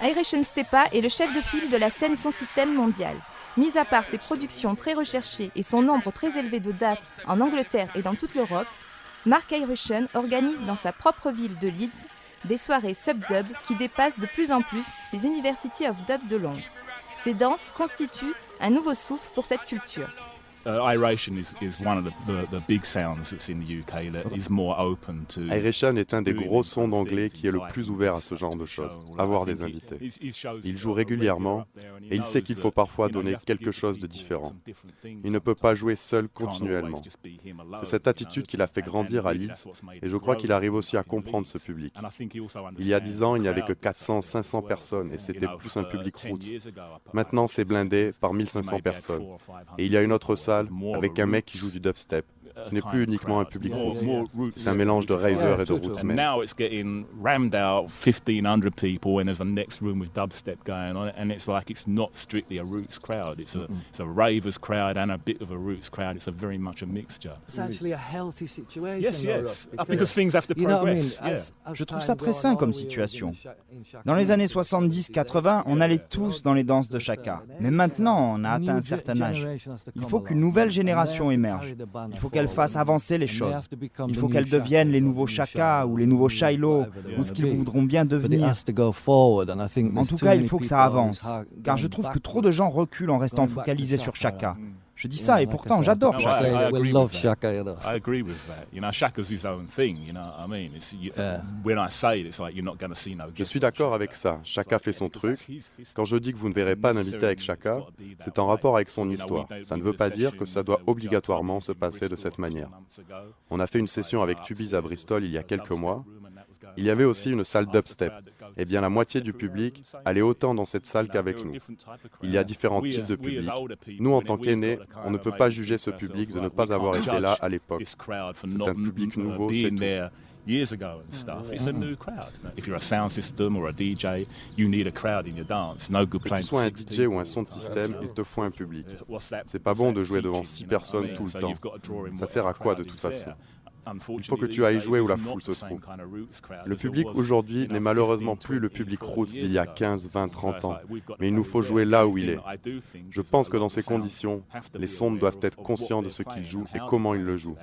Iration Stepa est le chef de file de la scène son système mondiale. Mis à part ses productions très recherchées et son nombre très élevé de dates en Angleterre et dans toute l'Europe, Mark Iration organise dans sa propre ville de Leeds des soirées sub-dub qui dépassent de plus en plus les University of Dub de Londres. Ces danses constituent un nouveau souffle pour cette culture. Iration is one of the big sounds that's in the UK that is more open to. Iration est un des gros sons d'anglais qui est le plus ouvert à ce genre de choses, avoir des invités. Il joue régulièrement et il sait qu'il faut parfois donner quelque chose de différent. Il ne peut pas jouer seul continuellement. C'est cette attitude qui l'a fait grandir à Leeds et je crois qu'il arrive aussi à comprendre ce public. Il y a 10 ans, il n'y avait que 400-500 personnes et c'était plus un public roots. Maintenant, c'est blindé par 1500 personnes. Et il y a une autre salle avec un mec qui joue du dubstep. Ce n'est plus uniquement un public roots, c'est un mélange de ravers et de rootsmen. Now it's getting rammed out 1,500 people and there's a next room with dubstep going on and it's like it's not strictly a roots crowd. It's a ravers crowd and a bit of a roots crowd. It's a very much a mixture. It's actually a healthy situation. Yes. Because things have to progress. Je trouve ça très sain comme situation. Dans les années 70-80, on allait tous dans les danses de Chaka. Mais maintenant, on a atteint un certain âge. Il faut qu'une nouvelle génération émerge. Il faut qu'elle fasse avancer les choses. Il faut qu'elles deviennent les nouveaux Chaka ou les nouveaux Shiloh ou ce qu'ils voudront bien devenir. En tout cas, il faut que ça avance. Car je trouve que trop de gens reculent en restant focalisés sur Chaka. Je dis ça et pourtant j'adore Chaka. I agree with that. You know, Chaka's his own thing. You know what I mean? When I say it, it's like you're not going to see no. Je suis d'accord avec ça. Chaka fait son truc. Quand je dis que vous ne verrez pas d'invité avec Chaka, c'est en rapport avec son histoire. Ça ne veut pas dire que ça doit obligatoirement se passer de cette manière. On a fait une session avec Tubiz à Bristol il y a quelques mois. Il y avait aussi une salle dubstep. Eh bien, la moitié du public allait autant dans cette salle qu'avec nous. Il y a différents types de publics. Nous, en tant qu'aînés, on ne peut pas juger ce public de ne pas avoir été là à l'époque. C'est un public nouveau, c'est tout. Years ago and stuff. It's a new crowd. If you're a sound system or a DJ, you need a crowd in your dance. No good playing. Que tu sois un DJ ou un son de système, il te faut un public. C'est pas bon de jouer devant 6 personnes tout le temps. Ça sert à quoi de toute façon? Il faut que tu ailles jouer où la foule se trouve. Le public aujourd'hui n'est malheureusement plus le public roots d'il y a 15, 20, 30 ans, mais il nous faut jouer là où il est. Je pense que dans ces conditions, les sondes doivent être conscients de ce qu'ils jouent et comment ils le jouent.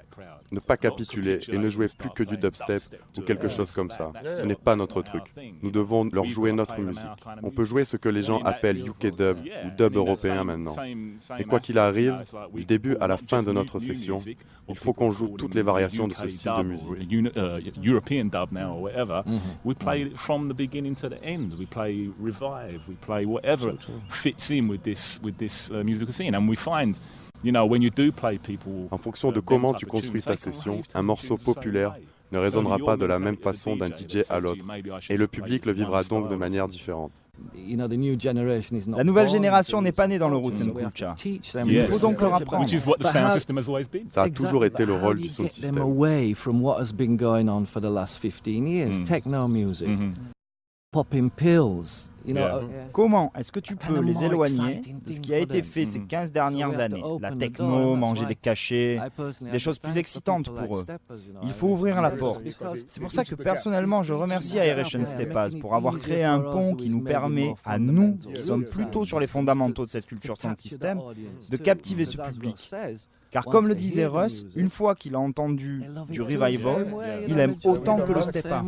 Ne pas capituler et ne jouer plus que du dubstep ou quelque chose comme ça. Ce n'est pas notre truc. Nous devons leur jouer notre musique. On peut jouer ce que les gens appellent UK dub ou dub européen maintenant. Et quoi qu'il arrive, du début à la fin de notre session, il faut qu'on joue toutes les variations de ce style de musique. European dub now or whatever, we play it from the beginning to the end. We play revive, we play whatever fits in with this musical scene, and we find, you know, when you do play people. En fonction de comment tu construis ta session, un morceau populaire ne résonnera pas de la même façon d'un DJ à l'autre, et le public le vivra donc de manière différente. La nouvelle génération n'est pas née dans le roots and culture. Il faut donc leur apprendre. Ça a toujours été le rôle du sound system. Popping pills. Comment est-ce que tu peux les éloigner de ce qui a été fait ces 15 dernières années? La techno, manger des cachets, des choses plus excitantes pour eux. Il faut ouvrir la porte. C'est pour ça que personnellement, je remercie Iration Stepas pour avoir créé un pont qui nous permet, à nous, qui sommes plutôt sur les fondamentaux de cette culture sound system, de captiver ce public. Car comme le disait Russ, une fois qu'il a entendu du revival, il aime autant que le Stepa.